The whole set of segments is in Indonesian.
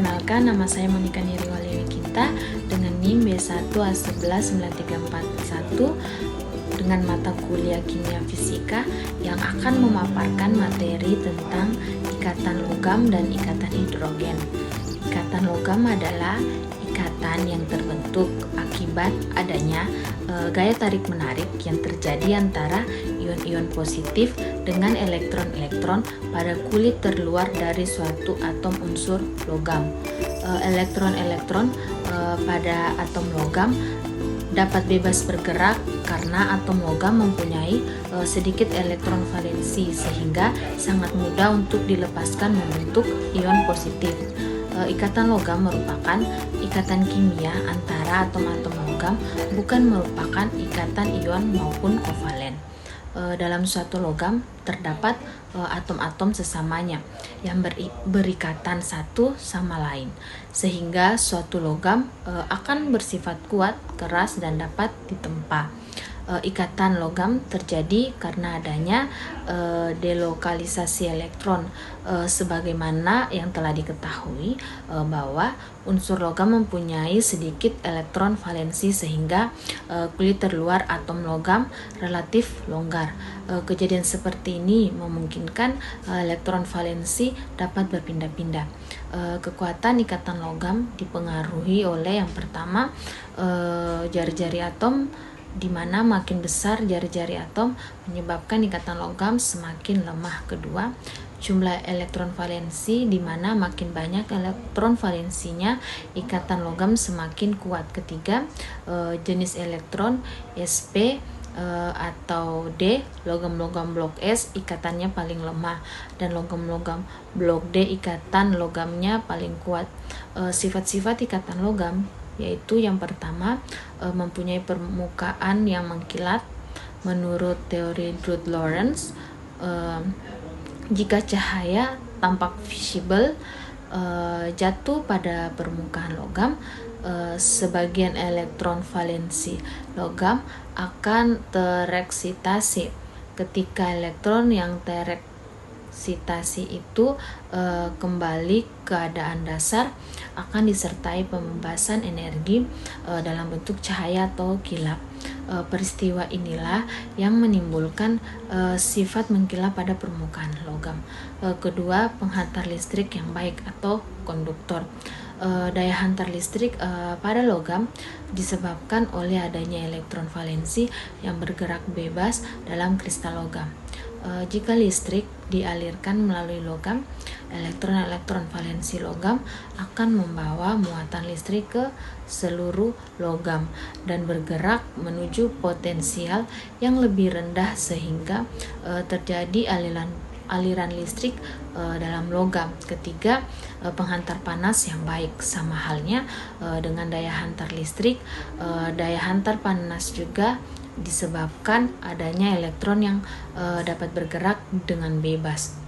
Perkenalkan, nama saya Monika Niriwalewi Kita dengan NIM B1A119341 dengan mata kuliah Kimia Fisika yang akan memaparkan materi tentang ikatan logam dan ikatan hidrogen. Ikatan logam adalah ikatan yang terbentuk akibat adanya gaya tarik-menarik yang terjadi antara ion-ion positif dengan elektron-elektron pada kulit terluar dari suatu atom unsur logam. Elektron-elektron pada atom logam dapat bebas bergerak karena atom logam mempunyai sedikit elektron valensi sehingga sangat mudah untuk dilepaskan membentuk ion positif. Ikatan logam merupakan ikatan kimia antara atom-atom logam, bukan merupakan ikatan ion maupun kovalen. Dalam suatu logam terdapat atom-atom sesamanya yang berikatan satu sama lain, sehingga suatu logam akan bersifat kuat, keras, dan dapat ditempa. Ikatan logam terjadi karena adanya delokalisasi elektron, sebagaimana yang telah diketahui bahwa unsur logam mempunyai sedikit elektron valensi sehingga kulit terluar atom logam relatif longgar. Kejadian seperti ini memungkinkan elektron valensi dapat berpindah-pindah. Kekuatan ikatan logam dipengaruhi oleh yang pertama, jari-jari atom, di mana makin besar jari-jari atom menyebabkan ikatan logam semakin lemah. Kedua, jumlah elektron valensi, di mana makin banyak elektron valensinya ikatan logam semakin kuat. Ketiga, jenis elektron sp atau D, logam-logam blok S ikatannya paling lemah, dan logam-logam blok D ikatan logamnya paling kuat. Sifat-sifat ikatan logam yaitu yang pertama, mempunyai permukaan yang mengkilat. Menurut teori Drude-Lorentz, jika cahaya tampak visible jatuh pada permukaan logam, sebagian elektron valensi logam akan tereksitasi. Ketika elektron yang tereksitasi itu kembali keadaan dasar, akan disertai pembebasan energi dalam bentuk cahaya atau kilap. Peristiwa inilah yang menimbulkan sifat mengkilap pada permukaan logam. Kedua, penghantar listrik yang baik atau konduktor. Daya hantar listrik pada logam disebabkan oleh adanya elektron valensi yang bergerak bebas dalam kristal logam. Jika listrik dialirkan melalui logam, elektron-elektron valensi logam akan membawa muatan listrik ke seluruh logam dan bergerak menuju potensial yang lebih rendah sehingga terjadi aliran listrik dalam logam. Ketiga, penghantar panas yang baik. Sama halnya dengan daya hantar listrik, daya hantar panas juga disebabkan adanya elektron yang dapat bergerak dengan bebas.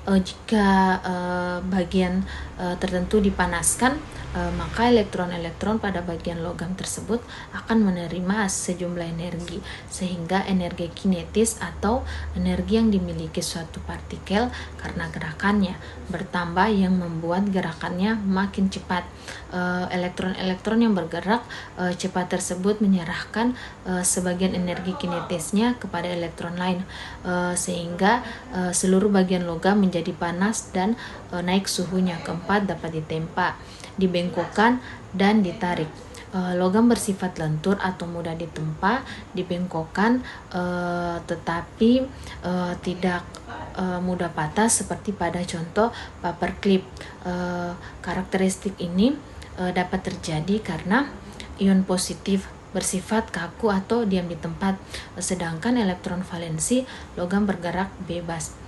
Jika bagian tertentu dipanaskan, maka elektron-elektron pada bagian logam tersebut akan menerima sejumlah energi, sehingga energi kinetis atau energi yang dimiliki suatu partikel karena gerakannya bertambah yang membuat gerakannya makin cepat. Elektron-elektron yang bergerak cepat tersebut menyerahkan sebagian energi kinetisnya kepada elektron lain, sehingga seluruh bagian logam menjadi panas dan naik suhunya. Keempat, dapat ditempa, dibengkokkan, dan ditarik. Logam bersifat lentur atau mudah ditempa, dibengkokkan, tetapi tidak mudah patah seperti pada contoh paperclip. Karakteristik ini dapat terjadi karena ion positif bersifat kaku atau diam di tempat, sedangkan elektron valensi logam bergerak bebas.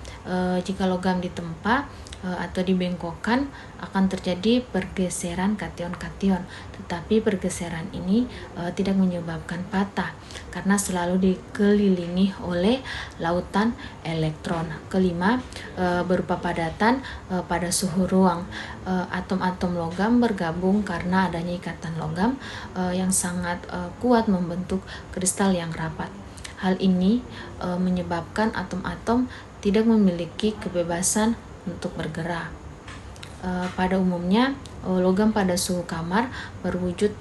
Jika logam ditempa atau dibengkokkan, akan terjadi pergeseran kation-kation, tetapi pergeseran ini tidak menyebabkan patah karena selalu dikelilingi oleh lautan elektron. Kelima, berupa padatan pada suhu ruang. Atom-atom logam bergabung karena adanya ikatan logam yang sangat kuat membentuk kristal yang rapat. Hal ini menyebabkan atom-atom tidak memiliki kebebasan untuk bergerak. Pada umumnya logam pada suhu kamar berwujud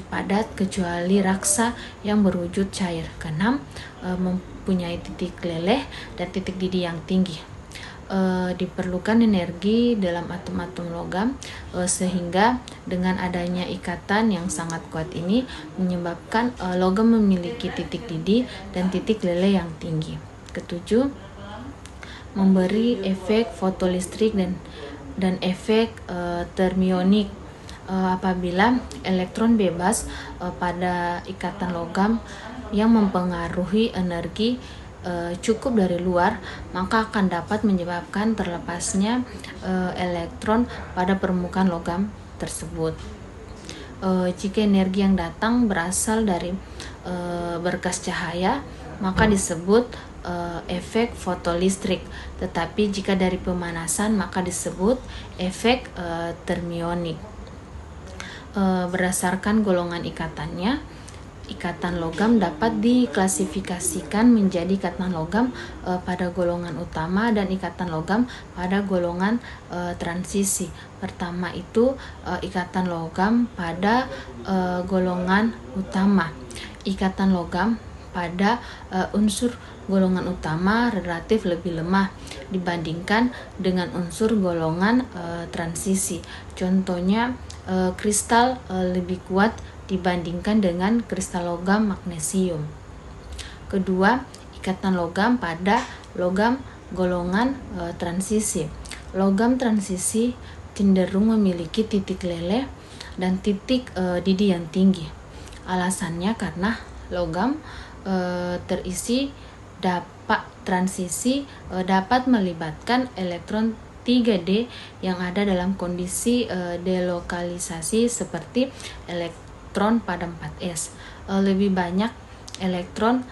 padat kecuali raksa yang berwujud cair. Keenam, mempunyai titik leleh dan titik didih yang tinggi. Diperlukan energi dalam atom-atom logam, sehingga dengan adanya ikatan yang sangat kuat ini menyebabkan logam memiliki titik didih dan titik leleh yang tinggi. Ketujuh, memberi efek fotolistrik dan efek termionik apabila elektron bebas pada ikatan logam yang mempengaruhi energi cukup dari luar, maka akan dapat menyebabkan terlepasnya elektron pada permukaan logam tersebut. Jika energi yang datang berasal dari berkas cahaya, maka disebut efek fotolistrik. Tetapi jika dari pemanasan, maka disebut efek termionik. Berdasarkan golongan ikatannya, ikatan logam dapat diklasifikasikan menjadi ikatan logam pada golongan utama dan ikatan logam pada golongan transisi. Pertama itu ikatan logam pada golongan utama. Ikatan logam pada unsur golongan utama relatif lebih lemah dibandingkan dengan unsur golongan transisi. Contohnya kristal lebih kuat dibandingkan dengan kristal logam magnesium. Kedua, ikatan logam pada logam golongan transisi. Logam transisi cenderung memiliki titik leleh dan titik didih yang tinggi. Alasannya karena logam terisi transisi dapat melibatkan elektron 3D yang ada dalam kondisi delokalisasi seperti elektron pada 4s. Lebih banyak elektron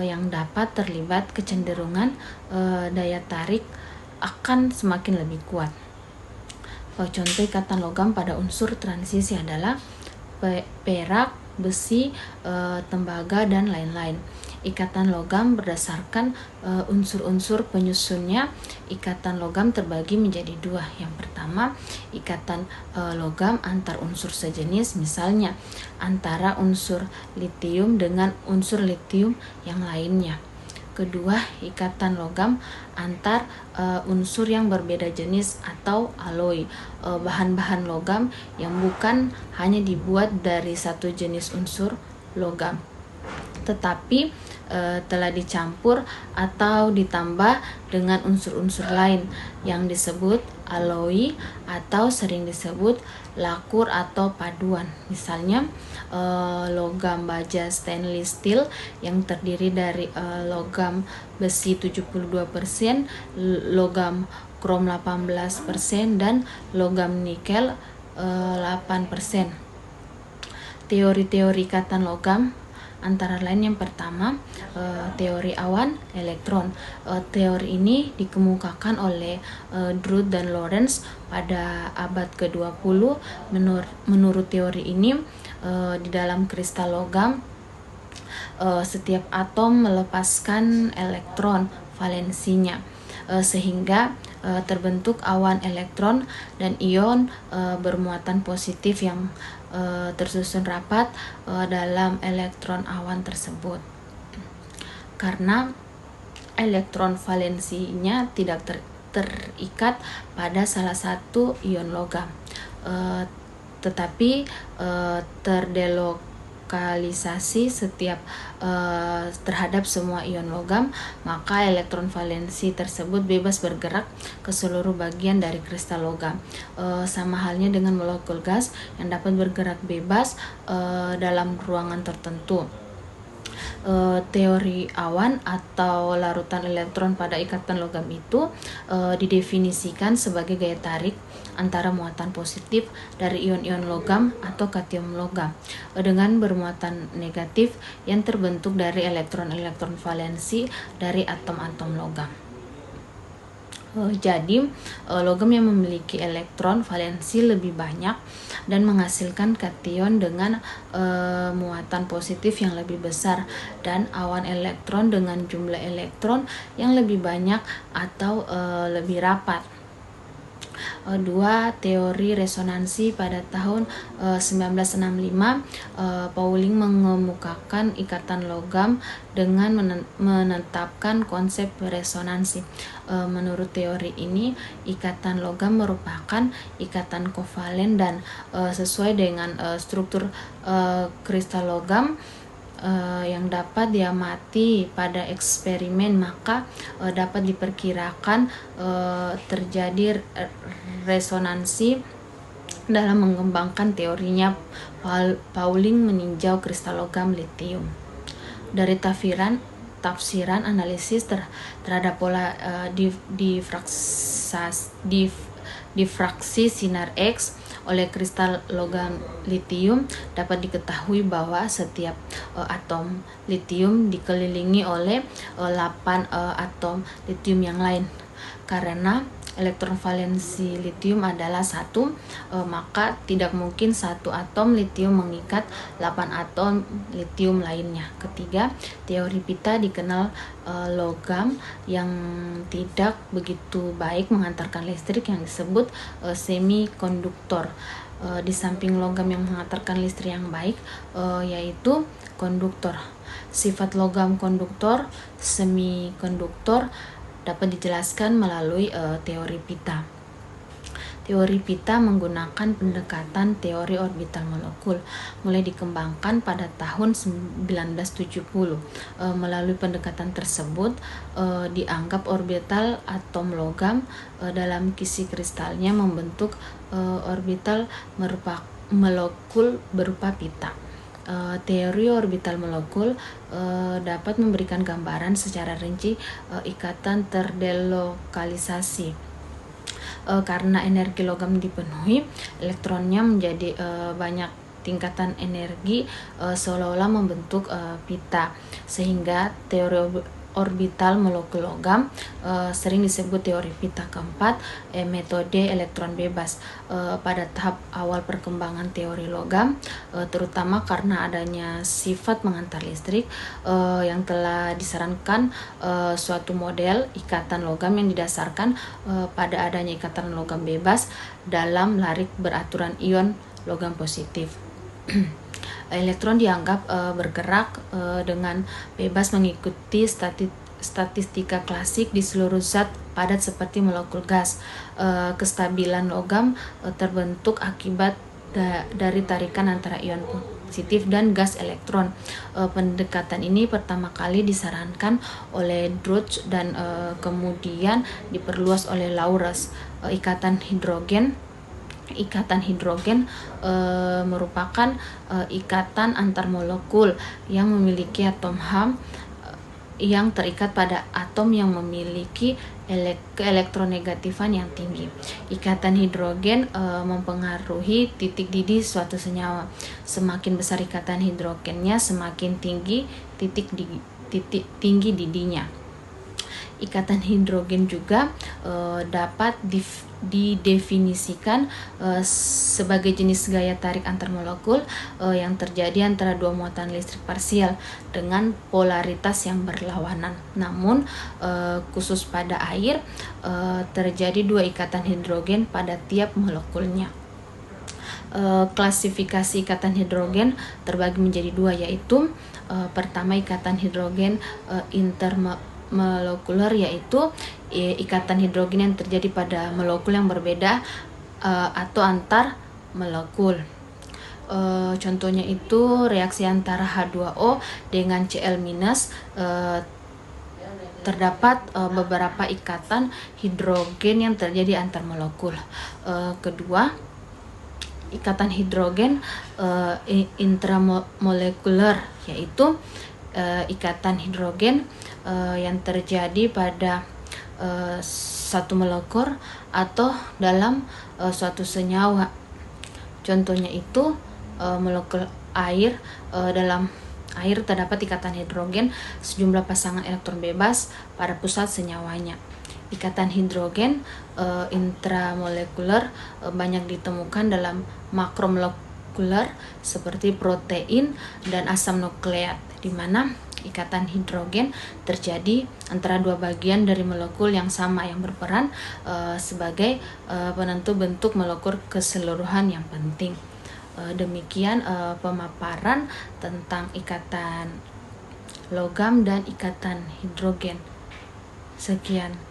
yang dapat terlibat, kecenderungan daya tarik akan semakin lebih kuat. Contoh ikatan logam pada unsur transisi adalah perak, besi, tembaga, dan lain-lain. Ikatan logam berdasarkan unsur-unsur penyusunnya. Ikatan logam terbagi menjadi dua. Yang pertama, ikatan logam antar unsur sejenis, misalnya antara unsur litium dengan unsur litium yang lainnya. Kedua, ikatan logam antar unsur yang berbeda jenis atau alloy, bahan-bahan logam yang bukan hanya dibuat dari satu jenis unsur logam, tetapi telah dicampur atau ditambah dengan unsur-unsur lain yang disebut alloy atau sering disebut lakur atau paduan. Misalnya logam baja stainless steel yang terdiri dari logam besi 72%, logam krom 18%, dan logam nikel 8%. Teori-teori ikatan logam antara lain yang pertama, teori awan elektron. Teori ini dikemukakan oleh Drude dan Lorentz pada abad ke-20. Menurut teori ini, di dalam kristal logam setiap atom melepaskan elektron valensinya, sehingga terbentuk awan elektron dan ion bermuatan positif yang tersusun rapat dalam elektron awan tersebut. Karena elektron valensinya tidak terikat pada salah satu ion logam, tetapi terdelokalisasi setiap terhadap semua ion logam, maka elektron valensi tersebut bebas bergerak ke seluruh bagian dari kristal logam. Sama halnya dengan molekul gas yang dapat bergerak bebas dalam ruangan tertentu. Teori awan atau larutan elektron pada ikatan logam itu didefinisikan sebagai gaya tarik antara muatan positif dari ion-ion logam atau kation logam dengan bermuatan negatif yang terbentuk dari elektron-elektron valensi dari atom-atom logam. Jadi logam yang memiliki elektron valensi lebih banyak dan menghasilkan kation dengan muatan positif yang lebih besar, dan awan elektron dengan jumlah elektron yang lebih banyak atau lebih rapat. Dua, teori resonansi. Pada tahun 1965, Pauling mengemukakan ikatan logam dengan menetapkan konsep resonansi. Menurut teori ini, ikatan logam merupakan ikatan kovalen dan sesuai dengan struktur kristal logam yang dapat diamati pada eksperimen, maka dapat diperkirakan terjadi resonansi dalam mengembangkan teorinya. Pauling meninjau kristal logam litium. Dari tafsiran analisis terhadap pola difraksi sinar X oleh kristal logam litium, dapat diketahui bahwa setiap atom litium dikelilingi oleh 8 atom litium yang lain. Karena elektron valensi litium adalah 1, maka tidak mungkin satu atom litium mengikat 8 atom litium lainnya. Ketiga, teori pita dikenal logam yang tidak begitu baik mengantarkan listrik yang disebut semikonduktor. Di samping logam yang mengantarkan listrik yang baik, yaitu konduktor. Sifat logam konduktor, semikonduktor dapat dijelaskan melalui teori pita. Teori pita menggunakan pendekatan teori orbital molekul, mulai dikembangkan pada tahun 1970. Melalui pendekatan tersebut, dianggap orbital atom logam dalam kisi kristalnya membentuk orbital molekul berupa pita. Teori orbital molekul dapat memberikan gambaran secara rinci ikatan terdelokalisasi. Karena energi logam dipenuhi, elektronnya menjadi banyak tingkatan energi, seolah-olah membentuk pita, sehingga teori orbital molekul logam sering disebut teori pita. Keempat, metode elektron bebas. Pada tahap awal perkembangan teori logam, terutama karena adanya sifat mengantar listrik, yang telah disarankan suatu model ikatan logam yang didasarkan pada adanya ikatan logam bebas dalam larik beraturan ion logam positif. Elektron dianggap bergerak dengan bebas mengikuti statistika klasik di seluruh zat padat seperti molekul gas. Kestabilan logam terbentuk akibat dari tarikan antara ion positif dan gas elektron. Pendekatan ini pertama kali disarankan oleh Drude dan kemudian diperluas oleh Lawrence. Ikatan hidrogen merupakan ikatan antar molekul yang memiliki atom H yang terikat pada atom yang memiliki keelektronegatifan yang tinggi. Ikatan hidrogen mempengaruhi titik didih suatu senyawa. Semakin besar ikatan hidrogennya, semakin tinggi titik tinggi didihnya. Ikatan hidrogen juga dapat didefinisikan sebagai jenis gaya tarik antar molekul yang terjadi antara dua muatan listrik parsial dengan polaritas yang berlawanan. Namun khusus pada air terjadi dua ikatan hidrogen pada tiap molekulnya. Klasifikasi ikatan hidrogen terbagi menjadi dua, yaitu pertama, ikatan hidrogen intermolekuler, yaitu ikatan hidrogen yang terjadi pada molekul yang berbeda atau antar molekul. Contohnya itu reaksi antara H2O dengan Cl-. Terdapat beberapa ikatan hidrogen yang terjadi antar molekul. Kedua, ikatan hidrogen intramolekuler, yaitu ikatan hidrogen yang terjadi pada satu molekul atau dalam suatu senyawa. Contohnya itu molekul air. Dalam air terdapat ikatan hidrogen sejumlah pasangan elektron bebas pada pusat senyawanya. Ikatan hidrogen intramolekuler banyak ditemukan dalam makromolekuler seperti protein dan asam nukleat. di mana ikatan hidrogen terjadi antara dua bagian dari molekul yang sama yang berperan sebagai penentu bentuk molekul keseluruhan yang penting. Demikian pemaparan tentang ikatan logam dan ikatan hidrogen. Sekian.